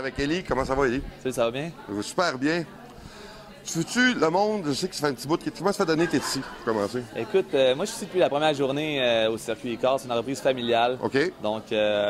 avec Élie. Comment ça va, Élie? Salut, ça va bien? Ça va super bien. Tu veux-tu, le monde, je sais que ça fait un petit bout. Comment ça fait d'années que tu es ici pour commencer? Écoute, moi, je suis ici depuis la première journée au circuit Écart. C'est une reprise familiale. OK. Donc,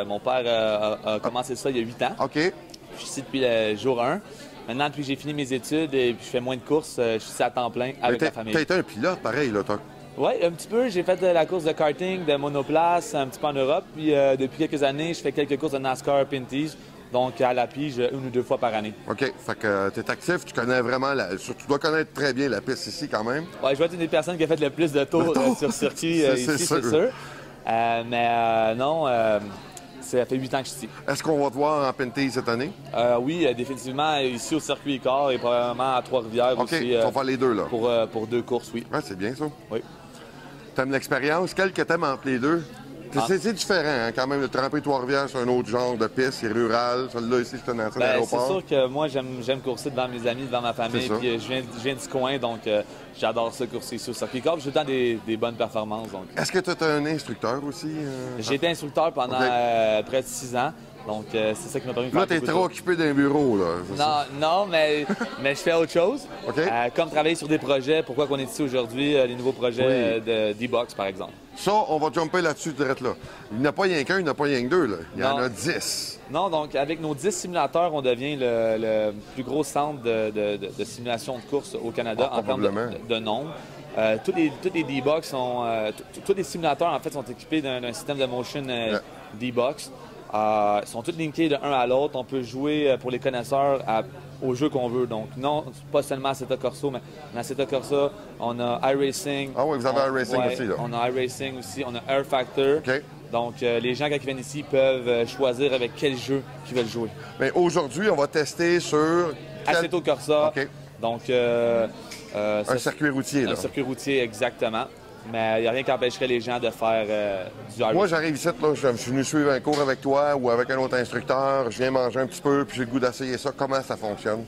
mon père a commencé ça il y a 8 ans. OK. Je suis ici depuis le jour 1. Maintenant, depuis que j'ai fini mes études et puis je fais moins de courses, je suis ici à temps plein avec la famille. Tu as été un pilote, pareil, là, toi. Oui, un petit peu. J'ai fait de la course de karting, de monoplace, un petit peu en Europe. Puis, depuis quelques années, je fais quelques courses de NASCAR Pinties. Donc, à la pige, 1 ou 2 fois par année. OK. Fait que tu es actif, tu connais vraiment tu dois connaître très bien la piste ici quand même. Oui, je vais être une des personnes qui a fait le plus de tours sur circuit ici, c'est sûr. Non, ça fait 8 ans que je suis ici. Est-ce qu'on va te voir en Pinty cette année? Oui, définitivement, ici au circuit Écart et probablement à Trois-Rivières OK, aussi. on va faire les deux, là. Pour 2 courses, oui. Ouais, c'est bien ça. Oui. T'aimes l'expérience? Quelle que t'aimes entre les deux? C'est différent, hein, quand même. Le tremper Trois-Rivières, c'est un autre genre de piste, c'est rural. Celle-là, ici, c'est un ancien aéroport. C'est sûr que moi, j'aime courser devant mes amis, devant ma famille. Puis je viens du coin, donc j'adore ça, courser ici au circuit Écart. J'ai tout le temps des bonnes performances. Est-ce que tu es un instructeur aussi? J'ai été instructeur pendant près de 6 ans. Donc, c'est ça qui m'a permis de faire. Là, t'es trop occupé d'un bureau, là. Non, mais je fais autre chose. OK. Comme travailler sur des projets. Pourquoi qu'on est ici aujourd'hui, les nouveaux projets de D-Box, par exemple. Ça, on va jumper là-dessus, direct là. Il n'y en a pas rien qu'un, il n'y en a pas rien que deux, là. Il y en a 10. Non, donc, avec nos 10 simulateurs, on devient le plus gros centre de simulation de course au Canada en termes de nombre. Tous les D-Box sont... tous les simulateurs, en fait, sont équipés d'un système de motion D-Box. Ils sont tous linkés de un à l'autre. On peut jouer, pour les connaisseurs, au jeu qu'on veut. Donc, non, pas seulement Assetto Corsa, mais dans Assetto Corsa, on a iRacing. Ah oui, vous avez iRacing aussi, là. On a iRacing aussi. On a Air Factor. OK. Donc, les gens, quand ils viennent ici, peuvent choisir avec quel jeu qu'ils veulent jouer. Mais aujourd'hui, on va tester sur... Assetto Corsa. OK. Donc, un circuit routier, là. Un circuit routier, exactement. Mais il n'y a rien qui empêcherait les gens de faire du iRacing. Moi, j'arrive ici, là, je suis venu suivre un cours avec toi ou avec un autre instructeur. Je viens manger un petit peu, puis j'ai le goût d'essayer ça. Comment ça fonctionne?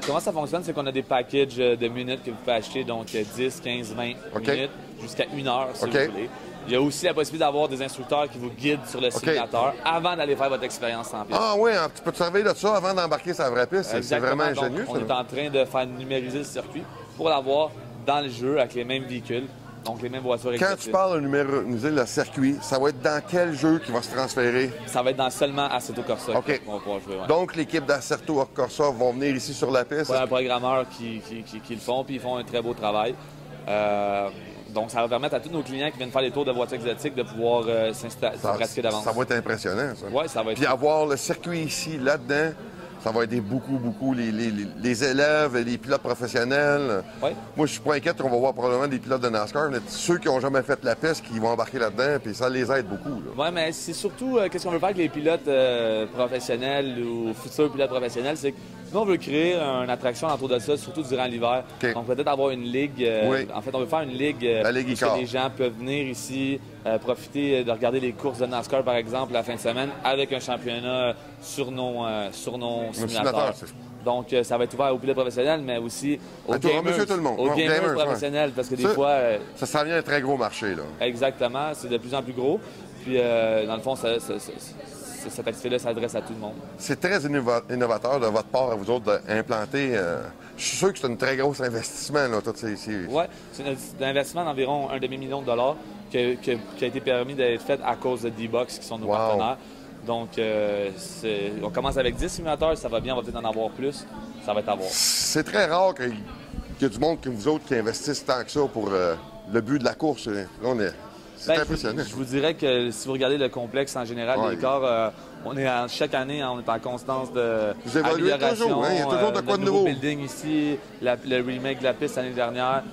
Comment ça fonctionne, c'est qu'on a des packages de minutes que vous pouvez acheter, donc 10, 15, 20 minutes, jusqu'à 1 heure, si vous voulez. Il y a aussi la possibilité d'avoir des instructeurs qui vous guident sur le simulateur avant d'aller faire votre expérience en piste. Ah oui, tu peux te servir de ça avant d'embarquer sur la vraie piste. C'est vraiment ingénieux, donc, on est en train de faire numériser le circuit pour l'avoir dans le jeu avec les mêmes véhicules. Donc, les mêmes voitures Quand tu parles de numériser le circuit, ça va être dans quel jeu qui va se transférer? Ça va être dans seulement Assetto Corsa qu'on va pouvoir jouer. Ouais. Donc, l'équipe d'Assetto Corsa vont venir ici sur la piste? Il y a un programmeur qui le font, puis ils font un très beau travail. Donc, ça va permettre à tous nos clients qui viennent faire des tours de voitures exotiques de pouvoir se pratiquer d'avance. Ça va être impressionnant, ça. Oui, ça va être... Puis avoir le circuit ici, là-dedans, ça va aider beaucoup les élèves, les pilotes professionnels. Oui. Moi, je suis pas inquiète qu'on va voir probablement des pilotes de NASCAR, mais ceux qui n'ont jamais fait la piste, qui vont embarquer là-dedans, puis ça les aide beaucoup. Oui, mais c'est surtout, qu'est-ce qu'on veut faire avec les pilotes professionnels ou futurs pilotes professionnels, c'est que nous, on veut créer une attraction autour de ça, surtout durant l'hiver. Okay. Donc, peut-être avoir une ligue. En fait, on veut faire une ligue où les gens peuvent venir ici, profiter de regarder les courses de NASCAR, par exemple, la fin de semaine, avec un championnat sur nos simulateurs. Donc, ça va être ouvert aux pilotes professionnels, mais aussi aux gamers, tout le monde. aux gamers professionnels, parce que des fois... ça s'en vient un très gros marché, là. Exactement, c'est de plus en plus gros. Puis, dans le fond, cet activité-là s'adresse à tout le monde. C'est très innovateur de votre part, à vous autres, d'implanter... je suis sûr que c'est un très gros investissement, là, tout ces... Oui, c'est un investissement d'environ $1,5 million qui a été permis d'être fait à cause de D-Box, qui sont nos partenaires. Donc, on commence avec 10 simulateurs, ça va bien, on va peut-être en avoir plus, ça va être à voir. C'est très rare qu'il y ait du monde comme vous autres qui investissent tant que ça pour le but de la course. Là, c'est impressionnant. Je vous dirais que si vous regardez le complexe en général, l'écart, chaque année, on est en constance d'amélioration. Toujours, hein? Il y a toujours de quoi de nouveau. Building ici, le remake de la piste l'année dernière.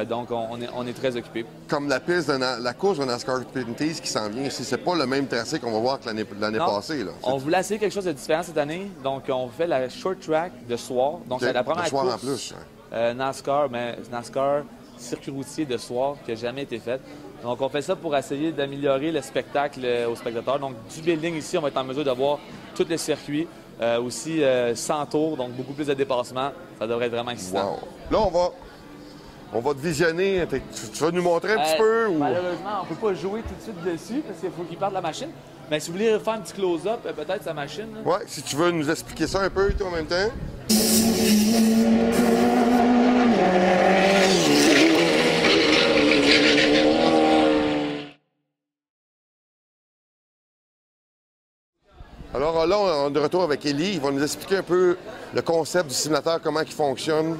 Donc, on est très occupés. Comme la piste de la course de NASCAR Pinties qui s'en vient ici, c'est pas le même tracé qu'on va voir que l'année passée. Là. On voulait essayer quelque chose de différent cette année. Donc, on fait la short track de soir. Donc, c'est la première course en plus, NASCAR circuit routier de soir qui n'a jamais été faite. Donc, on fait ça pour essayer d'améliorer le spectacle aux spectateurs. Donc, du building ici, on va être en mesure de voir tout le circuit. Aussi 100 tours, donc beaucoup plus de dépassements. Ça devrait être vraiment excitant. Wow. Là, on va te visionner. Tu vas nous montrer un petit peu? Ou... Malheureusement, on ne peut pas jouer tout de suite dessus parce qu'il faut qu'il parte de la machine. Mais si vous voulez faire un petit close-up, peut-être sa machine. Là. Ouais, si tu veux nous expliquer ça un peu, toi, en même temps. Alors là, on est de retour avec Élie. Il va nous expliquer un peu le concept du simulateur, comment il fonctionne.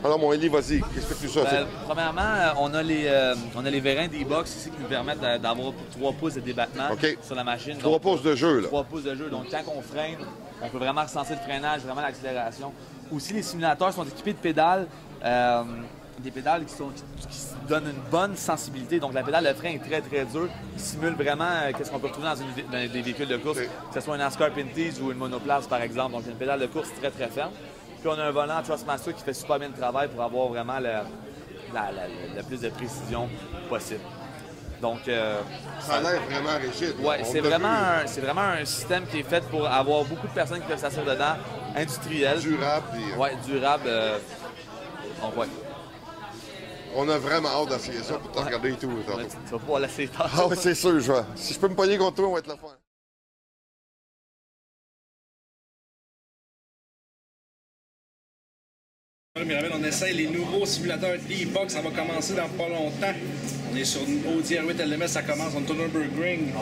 Alors, mon Élie, vas-y, explique-nous ça. Premièrement, on a les vérins des box ici qui nous permettent d'avoir 3 pouces de débattement sur la machine. 3 pouces de jeu, là. 3 pouces de jeu. Donc, quand on freine, on peut vraiment ressentir le freinage, vraiment l'accélération. Aussi, les simulateurs sont équipés de pédales. Des pédales qui donnent une bonne sensibilité. Donc, la pédale de frein est très, très dure. Il simule vraiment ce qu'on peut retrouver dans des véhicules de course, que ce soit un NASCAR Pinty's ou une monoplace, par exemple. Donc, une pédale de course très, très ferme. Puis, on a un volant Trustmaster qui fait super bien le travail pour avoir vraiment le plus de précision possible. Donc, ça a l'air vraiment rigide. Oui, c'est vraiment un système qui est fait pour avoir beaucoup de personnes qui peuvent s'asseoir dedans, industriel. Durable. Oui, durable. Donc, ouais. On a vraiment hâte d'essayer ça pour te regarder et tout. Tu vas pouvoir l'essayer tard. Ah oui, c'est sûr, je vais. Si je peux me pogner contre toi, on va être la fin. Mirabel, on essaie les nouveaux simulateurs D-Box, ça va commencer dans pas longtemps. On est sur Audi R8 LMS, ça commence, on tourne un Nürburgring.